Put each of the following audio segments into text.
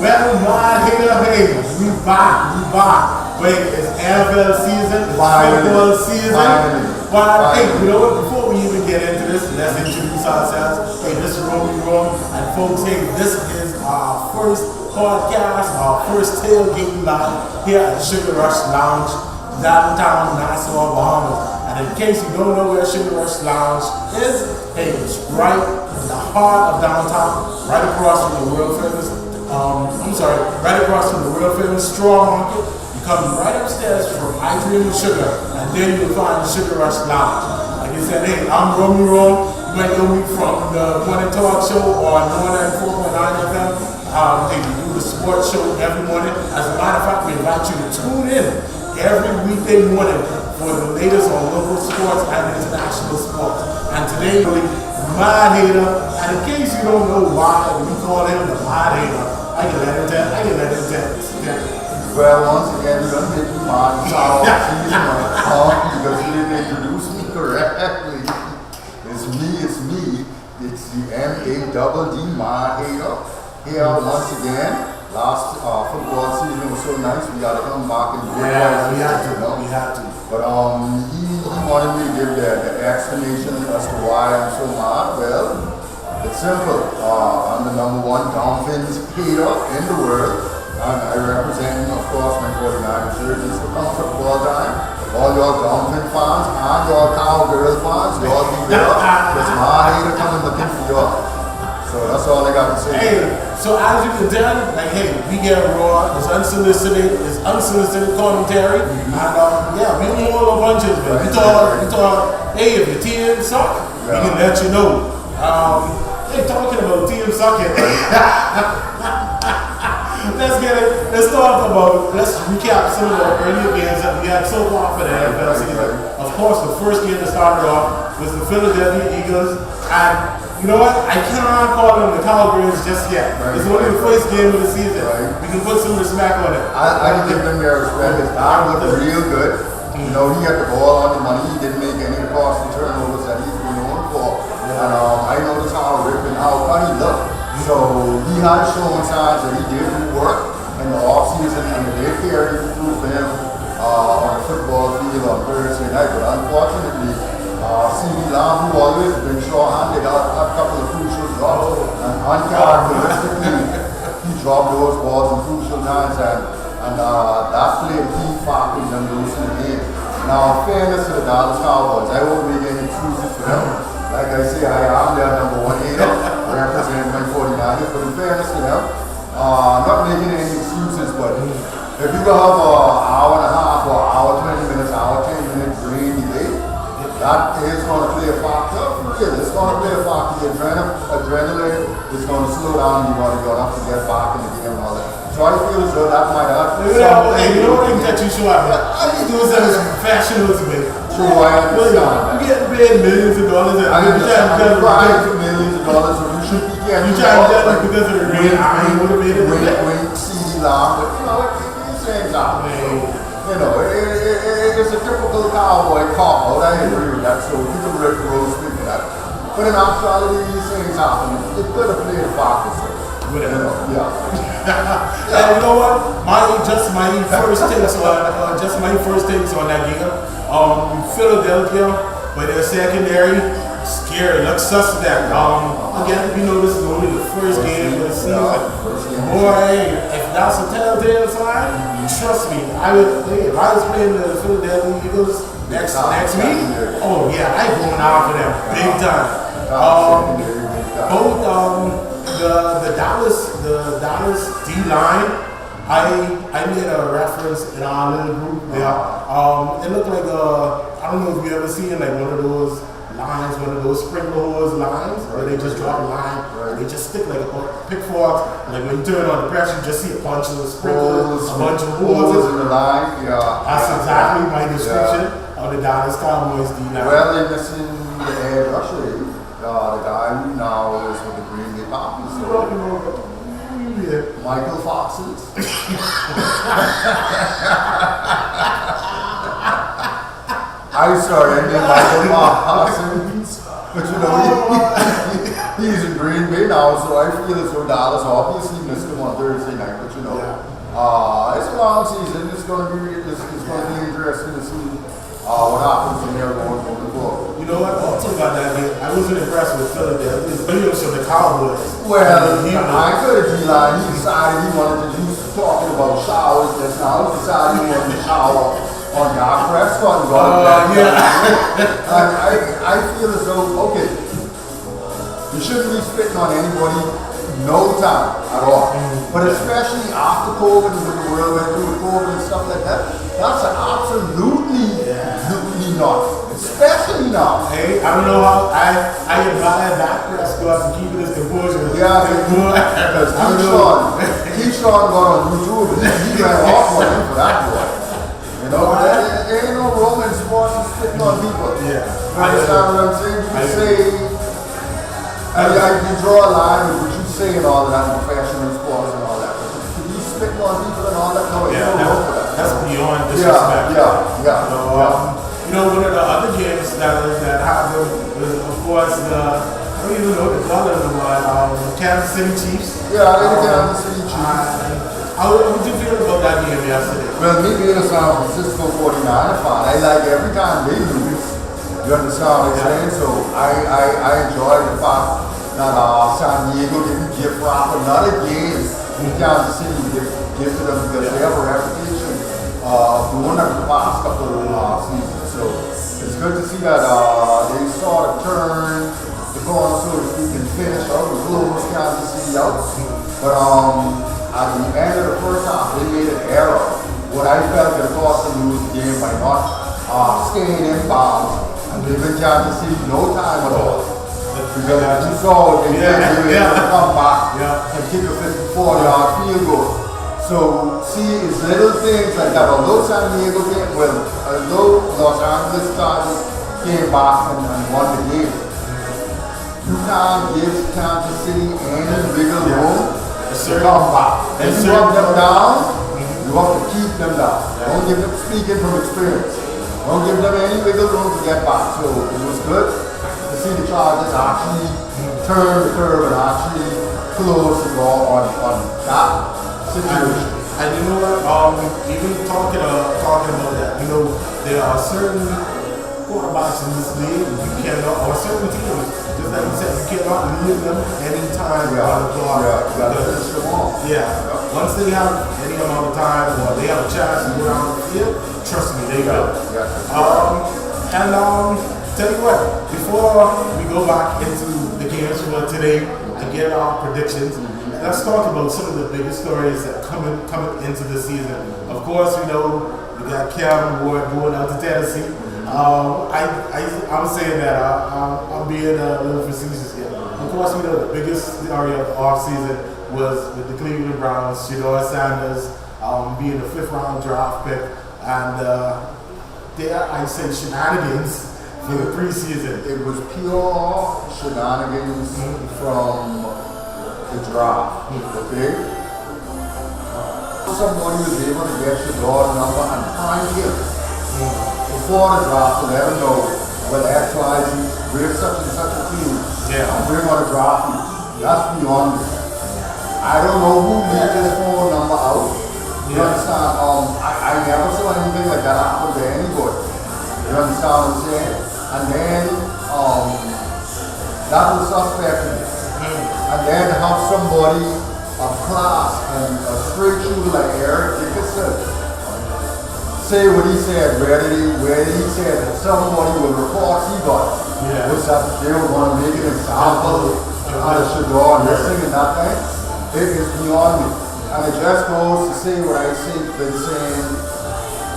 Well, my hey, we back. Wait, it's NFL season, it's football season. But hey, you know what? Before we even get into this, let's introduce ourselves. Hey, this is Romy Rome, and folks, hey, this is our first podcast, our first tailgating live here at Sugar Rush Lounge, downtown Nassau, Bahamas. And in case you don't know where Sugar Rush Lounge is, hey, it's right in the heart of downtown, right across from the world famous. Right across from the world famous straw market. You come right upstairs from I Dream of Sugar, and then you'll find the Sugar Rush Lounge. Like I said, hey, I'm Romy Rome. You might know me from the Morning Talk Show on 104.9 FM. Hey, we do the sports show every morning. As a matter of fact, we invite you to tune in every weekday morning for the latest on local sports and international sports. And today, Mad Hater. And in case you don't know why we call him the Mad Hater, I can let him tell. Well, once again, you're going to make me mad. Because you didn't introduce me correctly. It's me. It's the M-A-D-D Mad Hater. Here once again. Last football season was so nice. We got to come back and we had to. But he wanted me to give the explanation as to why I'm so mad. Well, it's simple. I'm the number one Dolphins hater in the world. And I represent, of course, my 49ers jerseys for come football time. All your Dolphin fans and your Cowgirl fans, you all be there. Because my hater coming looking for you. So that's all I got to say. Hey, so as you can tell, like, hey, we get raw, it's unsolicited commentary. And yeah, we don't all the bunches, but we thought, hey, if your team suck, we can let you know. Hey, talking about team sucking. Let's recap some of the earlier games that we had so far for the NFL season. Of course, the first game that started off was the Philadelphia Eagles, and you know what? I cannot call them the Cowgirls just yet. It's only the first game of the season. We can put some respect on it. I can give them their respect. His dog looked real good. You know, he had the ball on the money. He didn't make any passing turnovers that he's been known for. And I noticed how ripped and how funny he looked. So he had shown signs that he did good work in the offseason, and they carried through for him on the football field on Thursday night. But unfortunately, C.D. Lamb, who always been short-handed, got a couple of crucial drops, and uncharacteristically, he dropped those balls in crucial times, and that played key factor in them losing the game. Now, in fairness to the Dallas Cowboys, I won't make any excuses for them. Like I say, I am their number one hater, representing my 49ers, but in fairness to them, not making any excuses, but if you go have an hour and a half or hour 20 minutes, hour 10 minutes rainy day, that is going to play a factor. It's going to play a factor. The adrenaline is going to slow down. You're going to have to get back in the game and all that. So I feel as though that might have. Hey, you know what I can get you show up? All you do is have some professionals, man. True, I understand. You get paid millions of dollars. I'm trying for millions of dollars, so you should be getting. You trying to get me because of the rain? I'm motivated. Wait, see, Lamb, but you know, it's saying something. You know, it's a typical cowboy cop out. I agree with that, so you can roast me for that. But in actuality, these things happen. It could have played a factor, so. Whatever. Yeah. And you know what? My first takes on that game. Philadelphia, but their secondary, scary. Looks suspect. Again, we know this is only the first game of the season. Boy, if that's a telltale sign, trust me, if I was playing the Philadelphia Eagles next week, oh yeah, I'm going out for them big time. The Dallas D-line, I made a reference in our little group there. It looked like I don't know if you ever seen like one of those lines, one of those sprinkler hose lines, where they just drop a line and they just stick like a pitchfork. Like when you turn on the press, you just see a bunch of sprinklers, a bunch of hoses in the line. Yeah, that's exactly my description of the Dallas Cowboys D-line. Well, they're missing the head rusher. The guy who now is with the Green Bay Packers. Michael Foxes. I started named Michael Parsons, but you know, he's in Green Bay now, so I feel as though Dallas obviously missed him on Thursday night, but you know, Yeah. it's a long season. It's going to be interesting to see what happens in there going forward. You know what? Also about that game, I wasn't impressed with Philadelphia. This video showed the Cowboys. Well, I could have D-line. He decided he wanted to do talking about showers just now. He decided he wanted to shower on Doc Prescott and go I feel as though, okay, you shouldn't be spitting on anybody no time at all. But especially after COVID and when the world went through COVID and stuff like that, that's absolutely not. Especially now. Hey, I don't know how I admire Dak Prescott for keeping his composure. Yeah, because Keyshawn got on YouTube and he ran off on him for that boy. You know, there ain't no Roman sports is spitting on people. Yeah. You understand what I'm saying? You say, you draw a line with what you say and all that in professional sports and all that. But to be spitting on people and all that, no, you don't know for that. That's beyond disrespect. Yeah. You know, one of the other games that happened was, of course, I don't even know the color of the Kansas City Chiefs. Yeah, they the Kansas City Chiefs. How did you feel about that game yesterday? Well, me being a San Francisco 49er fan, I like every time they lose. You understand what I'm saying? So I enjoy the fact that San Diego didn't gift wrap another game in Kansas City gifted them because they have a reputation of doing that the past couple of seasons. So it's good to see that they sort of turn the corner, so to speak, and finish out the close Kansas City out. But at the end of the first half, they made an error. What I felt could cost them lose the game by not staying in bounds and giving Kansas City no time at all. Because as you saw, they did come back and kick a 54-yard field goal. So, see, it's little things like that. Although Los Angeles Chargers came back and won the game, you can't give Kansas City any wiggle room to come back. If you rub them down, you have to keep them down. Don't give them, speaking from experience, don't give them any wiggle room to get back. So, it was good to see the Chargers actually turn the curve and actually close the ball on that situation. And you know what? Even talking about that, you know, there are certain quarterbacks in this league you cannot, or certain teams, just like you said, you cannot leave them anytime on the clock. Once they have any amount of time or they have a chance to go down the field, trust me, they will. Tell you what, before we go back into the games for today and get our predictions, let's talk about some of the biggest stories that coming into the season. Of course, we know we got Kevin Ward going out to Tennessee. I'm saying that I'm being a little facetious here. Of course, we know the biggest story of the offseason was with the Cleveland Browns, Shedeur Sanders being the 5th round draft pick, and I say shenanigans for the preseason. It was pure shenanigans from the draft, okay? Somebody was able to get your door number and find him before the draft to let him know, well, actually, we're such and such a team, and we're going to draft you. That's beyond me. I don't know who leaked his phone number out. You understand? I never saw anything like that happen to anybody. You understand what I'm saying? And then, that was suspect. And then have somebody of class and a straight shooter like Eric Dickerson say what he said, where he said that somebody with reports he got was that they were going to make an example out of Shedeur and this thing and that thing. It is beyond me. And it just goes to say what I've been saying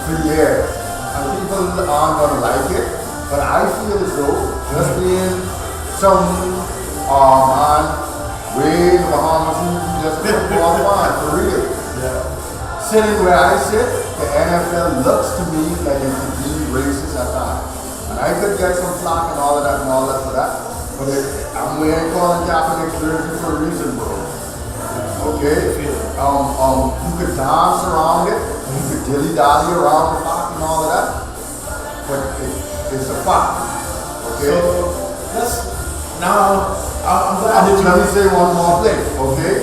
for years. And people aren't going to like it, but I feel as though just being some man way in the Bahamas who just a football fan, for real. Sitting where I sit, the NFL looks to me like it could be racist at times. And I could get some flack and all of that for that. But I'm wearing Colin Kaepernick's jersey for a reason, bro. Okay? You could dance around it, you could dilly-dally around the fact and all of that. But it's a fact. Okay? So, let's now. Let me say one more thing, okay?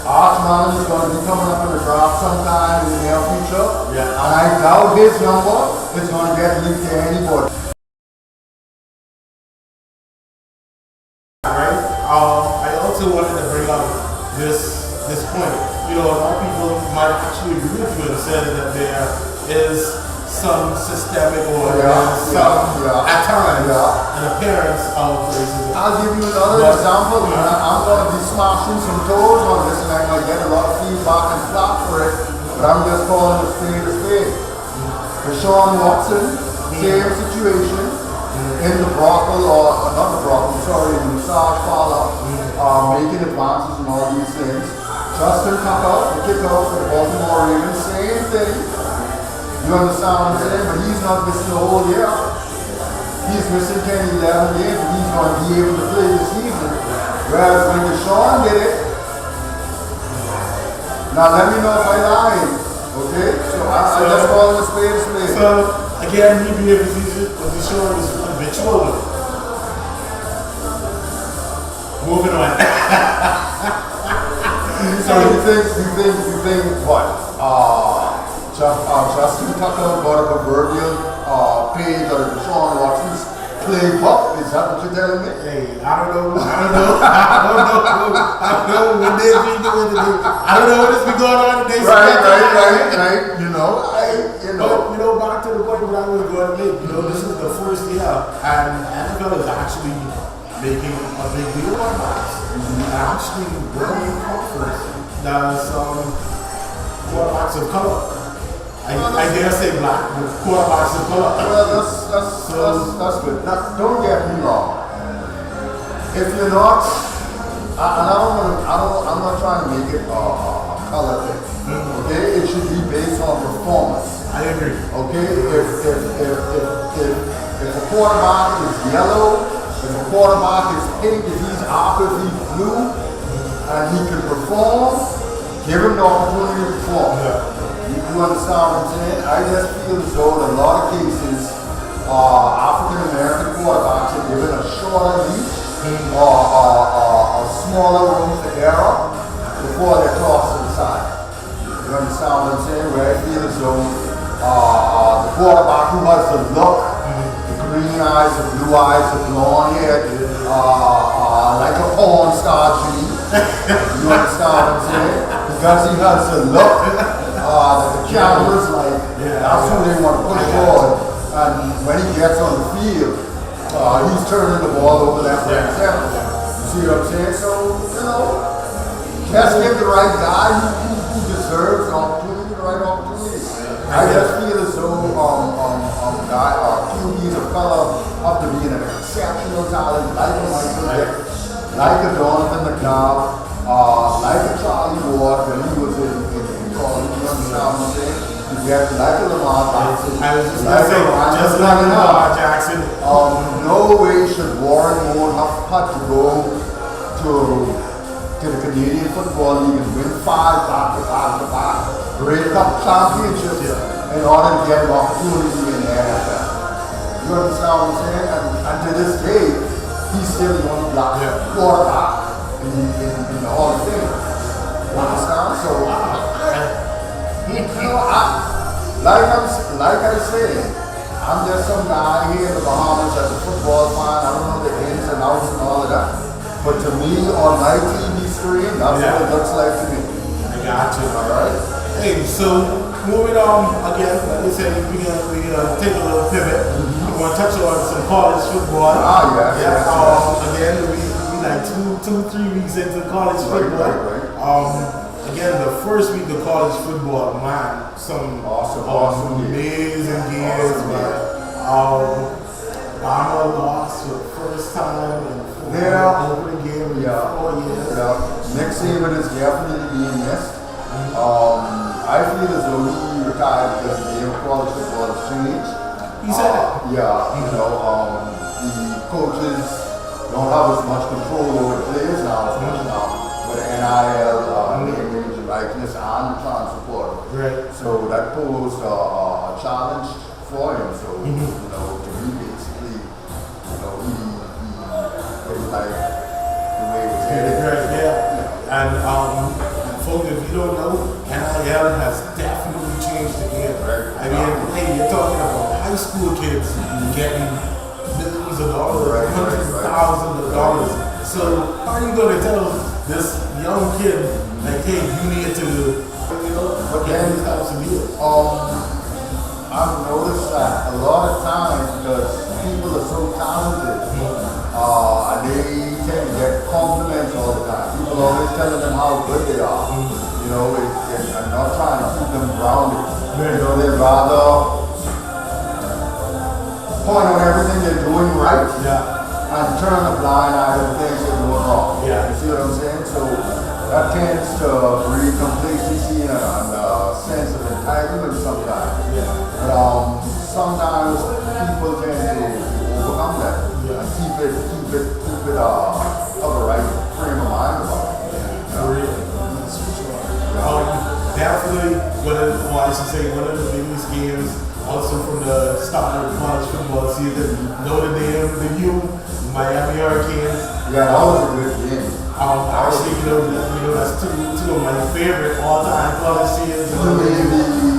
Archman is going to be coming up in the draft sometime in the near future. Yeah. And I doubt his number is going to get leaked to anybody. Right? I also wanted to bring up this point. You know, a lot of people might actually agree with you and say that there is some systemic or at times an appearance of racism. I'll give you another example. I'm going to be smashing some toes on this and I might get a lot of feedback and flack for it, but I'm just calling a spade a spade. Deshaun Watson, same situation in the brothel, or not the brothel, sorry, in the massage parlor, making advances and all these things. Justin Tucker, the kicker for the Baltimore Ravens, same thing. You understand what I'm saying? But he's not missing the whole year. He's missing 10, 11 games, but he's going to be able to play this season. Whereas when Deshaun did it, now let me know if I lied, okay? So I just call him a spade a spade. So again, he be a Deshaun is habitual. Moving on. So you think what? Justin Tucker got a proverbial page of Deshaun Watson's playbook. Is that what you're telling me? Hey, I don't know when they be doing it. I don't know what has been going on today. Right. You know. But you know, back to the point where I was going to make. You know, this is the first year, and NFL is actually making a big deal on that. Actually, very confident that some quarterbacks of color. I dare say black, but quarterbacks of color. Well, that's good. Now, don't get me wrong. If you're not, I'm not trying to make it a color thing. Okay, it should be based on performance. I agree. Okay, if a quarterback is yellow, if a quarterback is pink, if he's aqua, if he's blue, and he can perform, give him the opportunity to perform. Yeah. You understand what I'm saying? I just feel as though in a lot of cases, African American quarterbacks are given a shorter leash or a smaller room for error before they're tossed to the side. You understand what I'm saying? Where I feel as though the quarterback who has the look, the green eyes, the blue eyes, the blonde hair, like a porn star genie. You understand what I'm saying? Because he has the look. That the cameras like, that's who they want to push forward. And when he gets on the field, he's turning the ball over left and center. You see what I'm saying? So, you know, just give the right guy who deserves the opportunity, the right opportunity. I just feel as though QBs of color have to be an exceptional talent, like a Michael Vick, like a Donovan McNabb, like a Charlie Ward when he was in college. You understand what I'm saying? You get like a Lamar Jackson. I was just like Lamar Jackson. No way should Warren Moon have had to go to the Canadian Football League and win 5 back-to-back Grey Cup championships in order to get an opportunity in the NFL. You understand what I'm saying? And to this day, he's still the only black quarterback in the Hall of Fame. You understand? So, you know, like I say, I'm just some guy here in the Bahamas as a football fan. I don't know the ins and outs and all of that. But to me, on my TV screen, that's what it looks like to me. I got you. Alright? Hey, so moving on again, like I said, we're gonna take a little pivot. We're gonna touch on some college football. Yes. Again, we like 2-3 weeks into college football. Right. Again, the first week of college football, man, some awesome amazing games, man. Bahama lost for the first time in opening game in 4 years. Nick Saban is definitely being missed. I feel as though he retired because the game of college football has changed. He said it. The coaches don't have as much control over the players now as much now. With NIL, name, image, and likeness, and the transfer portal. Right. So that posed a challenge for him. So, you know, to me, basically, you know, he didn't like the way it was headed. And folks, if you don't know, NIL has definitely changed the game. Right. I mean, hey, you're talking about high school kids getting millions of dollars, hundreds of thousands of dollars. So how are you going to tell this young kid, like, hey, you need to, get these types of deals? I've noticed that a lot of times because people are so talented, and they tend to get compliments all the time. People always telling them how good they are. You know, and not trying to keep them grounded. You know, they'd rather point out everything they're doing right and turn a blind eye to the things they're doing wrong. Yeah. You see what I'm saying? So that tends to breed complacency and a sense of entitlement sometimes. But sometimes people tend to overcome that and keep it of a right frame of mind about it. For real. That's for sure. Definitely one of the biggest games also from the start of the college football season. Notre Dame, the U, Miami Hurricanes. Yeah, that was a good game. Actually, that's two of my favorite all-time college seasons.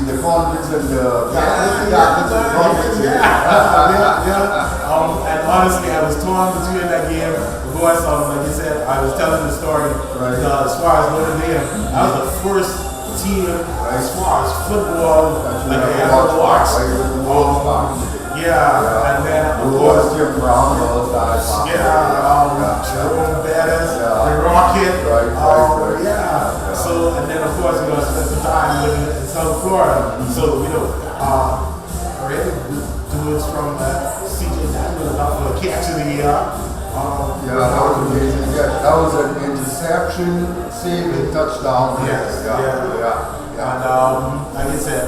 The conference and the and honestly, I was torn between that game. Of course, like you said, I was telling the story. As far as Notre Dame, that was the first team as far as football that I ever watched. And then of course, Jim Brown, those guys. Jerome Bettis, the Rocket. So, and then of course, I spent some time living in South Florida. So, already dudes from CJ Daniels up for a catch of the year. That was amazing. That was an interception, saving touchdown. And like I said,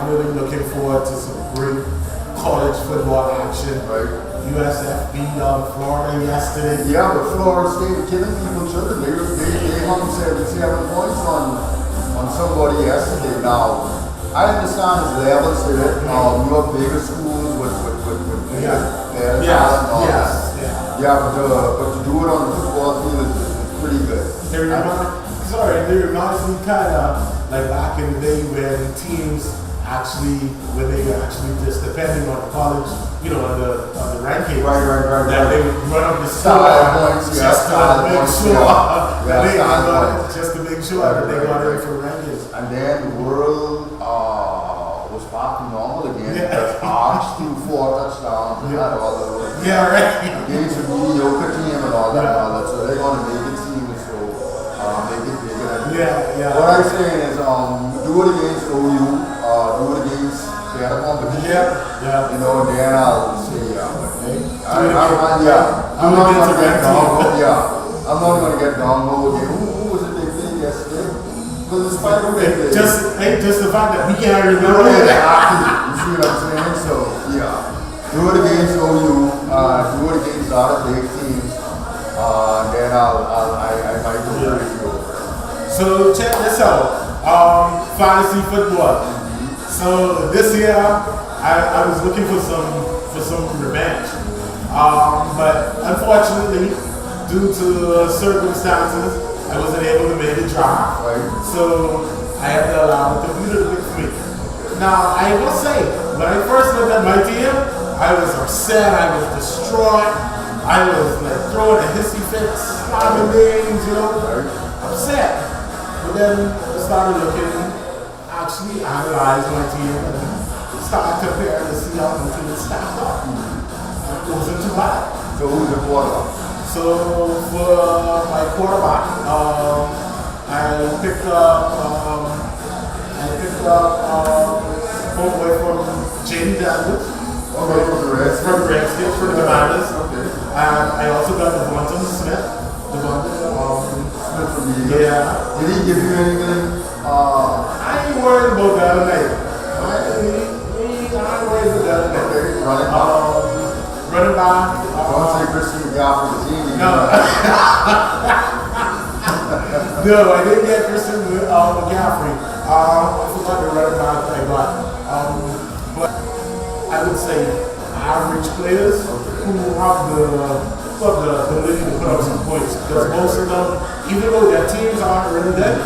really looking forward to some great college football action. USF beat Florida yesterday. Yeah, but Florida State killing people children. They hung 77 points on somebody yesterday. Now, I understand there's levels to it. You have bigger schools with their talent and all that. But to do it on the football field is pretty good. They reminds me kind of like back in the day when teams when they actually just depending on the college, on the ranking, that they would run up the score just to make sure that they got in for rankings. And then the world was back to normal again because Arch threw 4 touchdowns and had all those. Against a mediocre team and all that. So they're going to make it seem so make it bigger. What I'm saying is do it against OU. Do it against the other competition. And then I'll say, I'm not going to get down again. Who was it they played yesterday? Because it's Spider-Man. Just the fact that we can't remember it. You see what I'm saying? So, do it against OU. Do it against the other big teams. Then I might do pretty good. So, check this out. Fantasy football. So this year, I was looking for some revenge, but unfortunately, due to circumstances, I wasn't able to make the draft. So I had to allow the computer to pick for me. Now I will say, when I first looked at my team, I was upset. I was distraught. I was like throwing a hissy fit, slamming names, upset. But then I started looking. Actually analyze my team and start comparing to see how my team is stacked up. It wasn't too bad. So who's your quarterback? So for my quarterback, I picked up homeboy from Jaden Daniels. From the Redskins. For the Commanders. And I also got Devonta Smith. Smith from the Eagles. Did he give you anything? I ain't worried about the other night. I ain't worried about the other night. Running back. Don't say Christian McGaffrey. No, I didn't get Christian McGaffrey. I forgot the running back I got. But I would say average players who have the ability to put up some points. Because most of them, even though their teams aren't really good,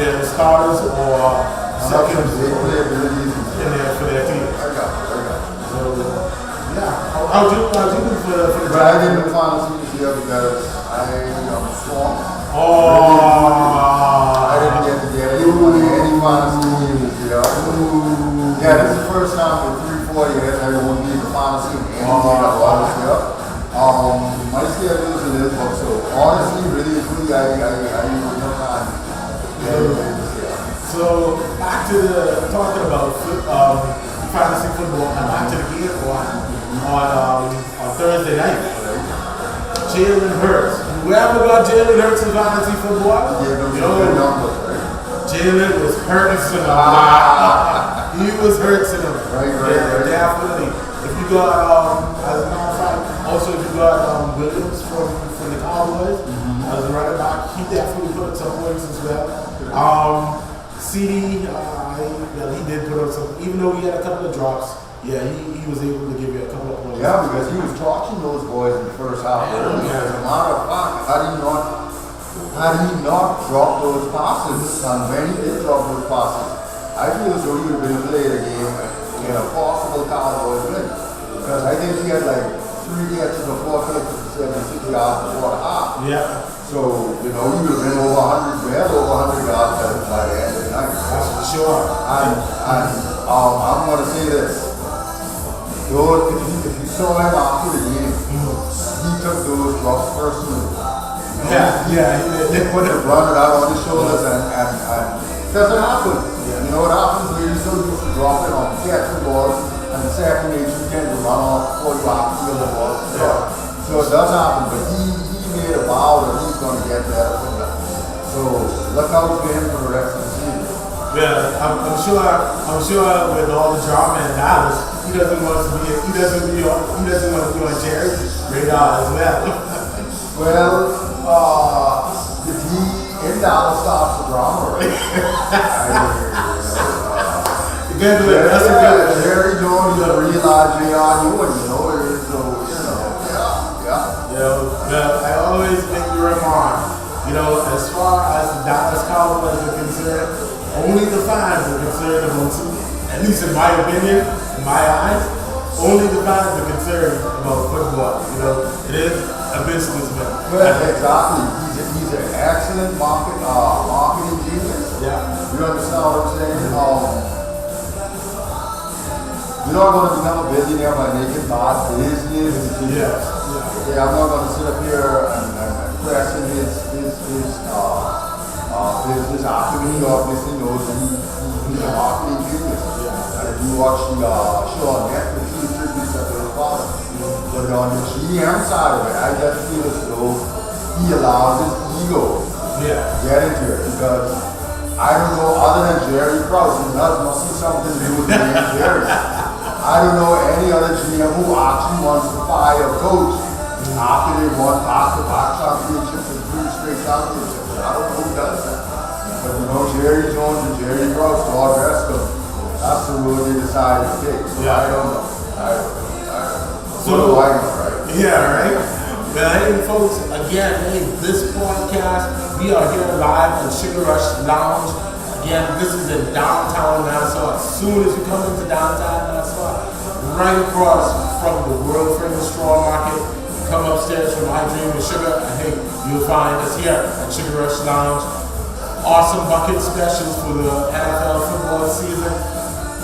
they're the starters or second They play abilities. in there for their team. I got it. So, yeah. How'd you do for the But I draft? didn't find the this year because I am strong. Oh, I didn't get to get any fantasy team this year. Yeah, this is the first time in 3-4 years I won't be in the fantasy in any game I was this year. My schedule is a little book, so honestly, really, I have no time. so back to talking about fantasy football and back to the game on Thursday night. Jalen Hurts. Whoever got Jalen Hurts in fantasy football, Jalen was hurting them. He was hurting them. Right. Definitely. If you got, as a matter of fact, also if you got Williams from the Cowboys as a running back, he definitely put up some points as well. CD, he did put up some, even though he had a couple of drops. Yeah, he was able to give you a couple of points. Yeah, because he was torching those boys in the first half. As a matter of fact, had he not dropped those passes, and when he did drop those passes, I feel as though he would have been playing a game in a possible Cowboys win. Because I think he had like 3 catches of 476 yards before the half. Yeah. So, he would have been over 100 yards by the end of the night. That's for sure. And I'm going to say this. If you saw him after the game, he took those drops personally. Yeah, He put it, run it out on his shoulders and because it happens. You know what happens when you're so used to dropping on catching balls and the second you tend to run off before you actually feel the ball. So it does happen, but he made a vow that he's going to get better from that. So look out for him for the rest of the season. Yeah, I'm sure with all the drama in Dallas, he doesn't want to be on Jerry's radar as well. Well, if he in Dallas stops the drama, right? Jerry Jones is a real RJR, I always make the remark, as far as the Dallas Cowboys are concerned, only the fans are concerned about, at least in my opinion, in my eyes, only the fans are concerned about football. It is a businessman. Well, exactly. He's an excellent marketing genius. Yeah. You understand what I'm saying? You're not going to become a billionaire by making bad business. Yeah, I'm not going to sit up here and question his business after he obviously knows that he's a marketing genius. And if you watch the show on Netflix, he tributes to his father. But on the GM side of it, I just feel as though he allows his ego to get into it. Because I don't know, other than Jerry Krause, who must be something to do with the name Jerry. I don't know any other GM who actually wants to fire a coach after they won back-to-back championships and 3 straight championships. I don't know who does that. But Jerry Jones and Jerry Krause, God rest them. That's the road they decided to take. So I don't know. So, right? Yeah, right? Well, hey, folks, again, this podcast, we are here live at Sugar Rush Lounge. Again, this is in downtown Nassau. As soon as you come into downtown Nassau, right across from the World Famous Straw Market, come upstairs from My Dream with Sugar, and hey, you'll find us here at Sugar Rush Lounge. Awesome bucket specials for the NFL football season.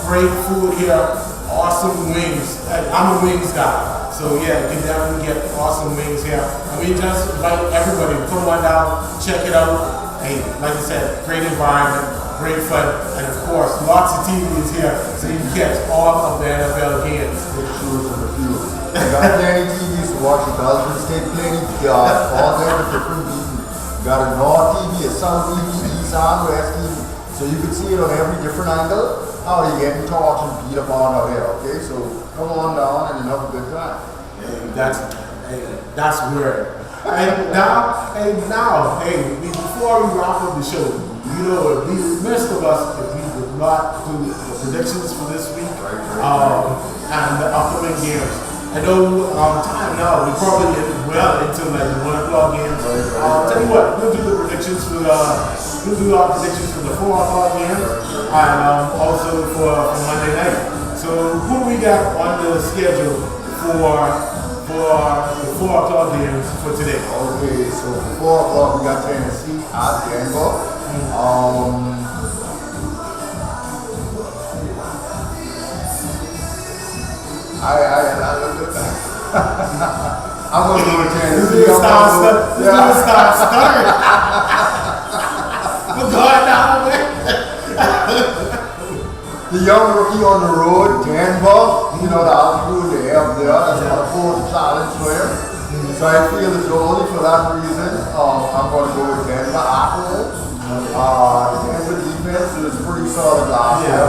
Great food here. Awesome wings. I'm a wings guy. So yeah, you can definitely get awesome wings here. And we just invite everybody to come on down, check it out. Hey, like I said, great environment, great fun, and of course, lots of TVs here, so you can catch all of the NFL games. You got plenty TVs to watch. The Belgians take plenty. All their different TV. You got a North TV, a South TV, East and West TV. So you can see it on every different angle. How are you getting torched and beat up on out here? Okay, so come on down and have a good time. That's weird. Before we wrap up the show, it'd be remiss of us if we would not do the predictions for this week and the upcoming games. I know time now, we're probably well into like the 1 o'clock games. Tell you what, we'll do the predictions for we'll do our predictions for the 4 o'clock game and also for Monday night. So who do we got on the schedule for the 4 o'clock games for today? Okay, so for 4 o'clock we got Tennessee at Denver. I'm gonna go with Tennessee. This dude start stuttering. We're going down there. The young rookie on the road, Denver, you know, the altitude they have there, that's gonna pose a challenge for him. So I feel as though only for that reason, I'm gonna go with Denver at home. The Denver defense is pretty solid last year.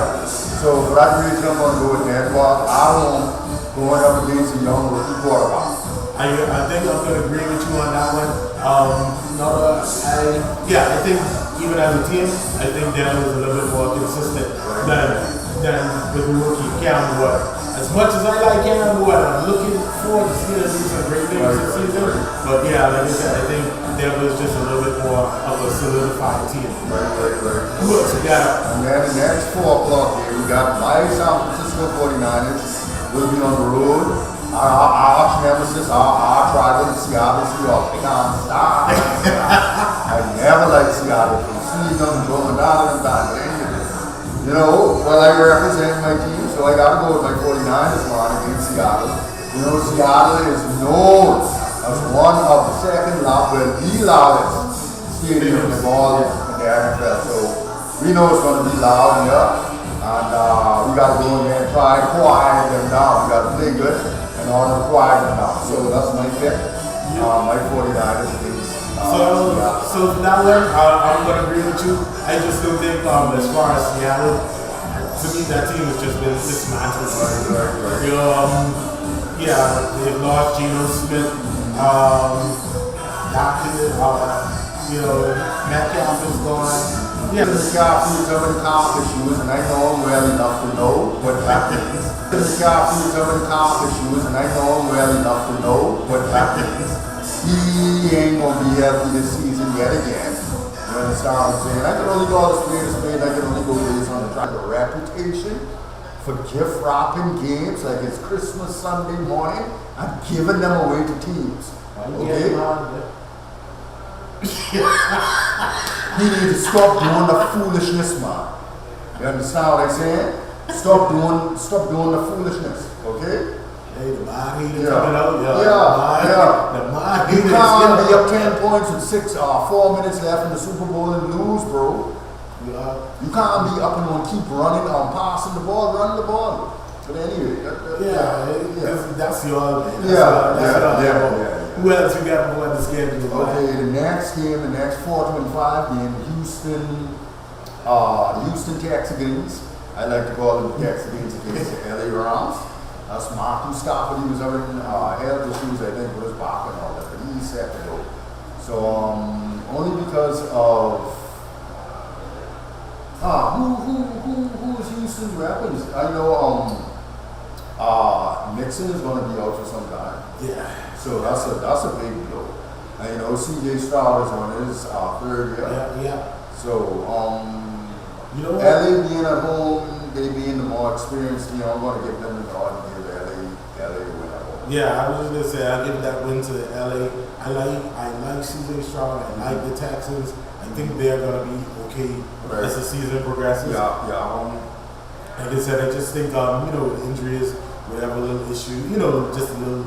So for that reason, I'm gonna go with Denver at home, going up against a young rookie quarterback. I think I'm going to agree with you on that one. I think even as a team, I think Denver is a little bit more consistent than with the rookie Cam Ward. As much as I like Cam Ward, I'm looking forward to seeing him do some great things this season. But yeah, like I said, I think Denver is just a little bit more of a solidified team. Right. Who else we got? And then the next 4 o'clock here, we got my San Francisco 49ers. We'll be on the road. Our arch nemesis, our tribal Seattle Seahawks. They can't stop. I never liked Seattle. From seeing them going down and down. You know, well, I represent my team, so I gotta go with my 49ers line against Seattle. You know, Seattle is known as one of the second loudest stadium in the ball in the NFL. So we know it's gonna be loud here. And we gotta go in there and try to quiet them down. We gotta play good in order to quiet them down. So that's my pick. My 49ers against So for that one, I'm going to agree with you. I just don't think, as far as Seattle, to me that team has just been dismantled. Right. They've lost Geno Smith. Metcalf is gone. Yeah, McCarthy is over the calf issues, and I know him well enough to know what that means. McCarthy is over the calf issues, and I know him well enough to know what that means. He ain't gonna be healthy this season yet again. You understand what I'm saying? I can only go to spade, I can only go based on the reputation for gift wrapping games like it's Christmas Sunday morning and giving them away to teams. Okay? He needs to stop doing the foolishness, man. You understand what I'm saying? Stop doing the foolishness, okay? Hey, the Bahamian coming out. You can't be up 10 points with 4 minutes left in the Super Bowl and lose, bro. You can't be up and keep running, passing the ball, running the ball. But anyway, that's your man. Yeah. Who else you got on the schedule? Okay, the next 4-5 game, Houston Texans. I like to call them Texans against the LA Rams. That's Marcus Stafford. He was out in health issues, I think, with his back and all that, but he's set to go. So only because of who is Houston's weapons? I know Nixon is going to be out for some time. Yeah. So that's a big blow. And you know, CJ Stroud is on his third year. Yeah. So you know what? LA being at home, they being the more experienced, you know, I'm going to give them the nod and give LA the win at home. Yeah, I was just gonna say I'll give that win to LA. I like CJ Stroud. I like the Texans. I think they're gonna be okay as the season progresses. Yeah. Like I said, I just think injuries, whatever little issue, just a little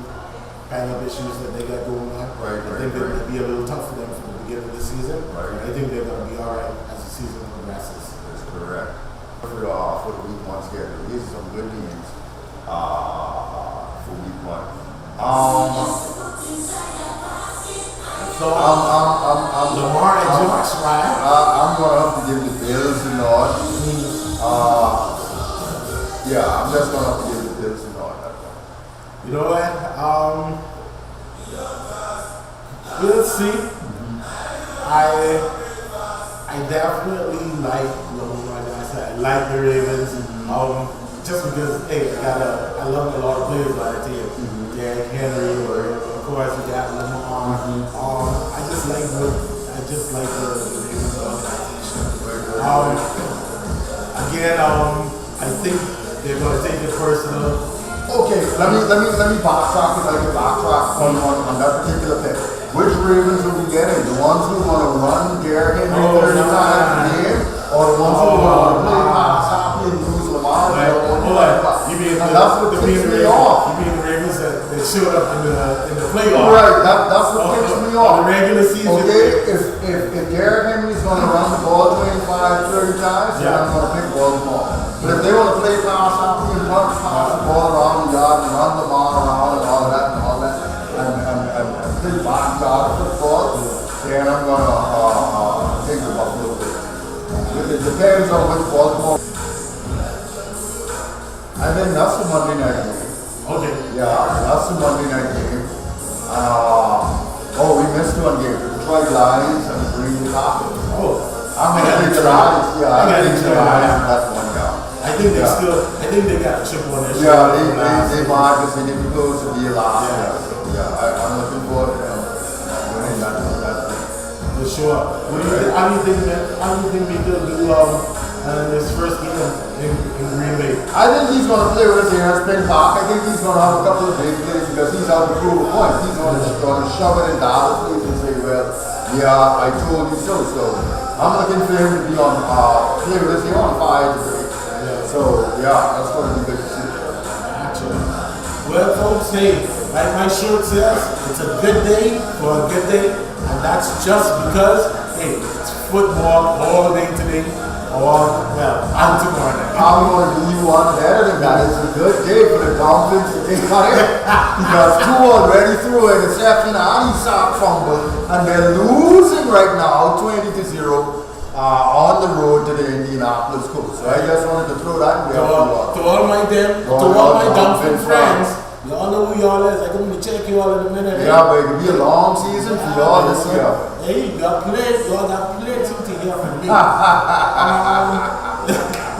bang-up issues that they got going on. Right. I think it'll be a little tough for them for the beginning of the season. Right. But I think they're gonna be all right as the season progresses. That's correct. For the week 1 schedule, these are some good games for week 1. So Lamar and Josh, right? I'm gonna have to give the Bills a nod. I'm just gonna have to give the Bills a nod. You know what? We'll see. I definitely like Lamar Jackson. I like the Ravens. Just because I love a lot of players on the team. Derrick Henry, or of course we got Lamar. I just like the Ravens organization. Again, I think they're gonna take it personal. Okay, let me backtrack if I can backtrack on that particular pick. Which Ravens will we getting? The ones who want to run Derrick Henry 30 times a game, or the ones who want to play pass happy and lose Lamar? You mean that's what ticks me off. You mean the Ravens that showed up in the playoffs? Right, that's what ticks me off. The regular season. Okay, if Derrick Henry's going to run the ball 25, 30 times, then I'm going to pick Baltimore. But if they want to play pass happy and pass the ball around the yard and run the ball around and all that, and play backyard football, then I'm going to take the Buffalo Bills. It depends on which Baltimore. I think that's the Monday night game. Okay. Yeah, that's the Monday night game. We missed one game. Detroit Lions and the Green Bay Packers. I'm going to take the Lions. Yeah, I think the Lions and that's one down. I think they got a chip on their shoulder. Yeah, they might because they didn't close the deal last year. So I'm looking forward to them winning that thing. For sure. How do you think we could do this first game in Green Bay? I think he's going to play with his hands spin back. I think he's going to have a couple of big plays because he's out to prove a point. He's going to shove it in Dallas' face and say, well, yeah, I told you so. So I'm looking for him to be on play with his hands on fire today. So yeah, that's going to be good to see. Actually. Well, folks, hey, like my shirt says, it's a good day for a good day, and that's just because, hey, it's football all day today. I'm tomorrow night. I'm going to do you one better than that. It's a good day for the Dolphins to take on it because two already threw an interception and he sack fumble, and they're losing right now 20-0 on the road to the Indianapolis Colts. So I just wanted to throw that in there. To all my Dolphin friends, y'all know who y'all is. I'm going to check you all in a minute. Yeah, but it'll be a long season for y'all this year. Hey, y'all got plenty to hear from me.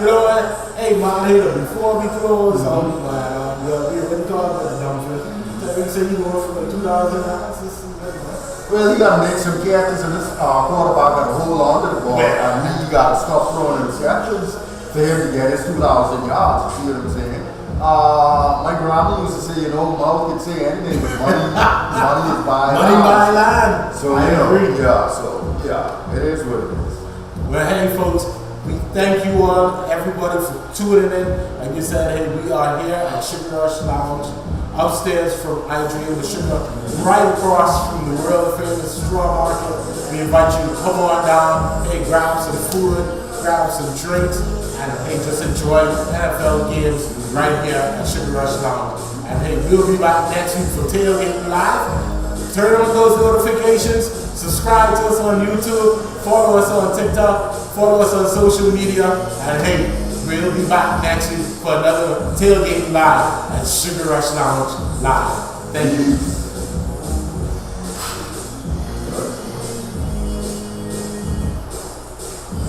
You know what? Hey, man, before we close, we already talked about the Dolphins. You said you were for the 2,000. Well, he got to make some catches, and this quarterback got to hold on to the ball, and he got to stop throwing interceptions for him to get his 2,000 yards. You see what I'm saying? My grandma used to say, mouth can say anything, but money is buying money buy land. So, I agree. It is what it is. Well, hey, folks, we thank you all, everybody, for tuning in. Like you said, hey, we are here at Sugar Rush Lounge, upstairs from Adrian the Sugar, right across from the world famous straw market. We invite you to come on down, hey, grab some food, grab some drinks, and hey, just enjoy NFL games right here at Sugar Rush Lounge. And hey, we'll be back next week for Tailgating Live. Turn on those notifications, subscribe to us on YouTube, follow us on TikTok, follow us on social media, and hey, we'll be back next week for another Tailgating Live at Sugar Rush Lounge Live. Thank you.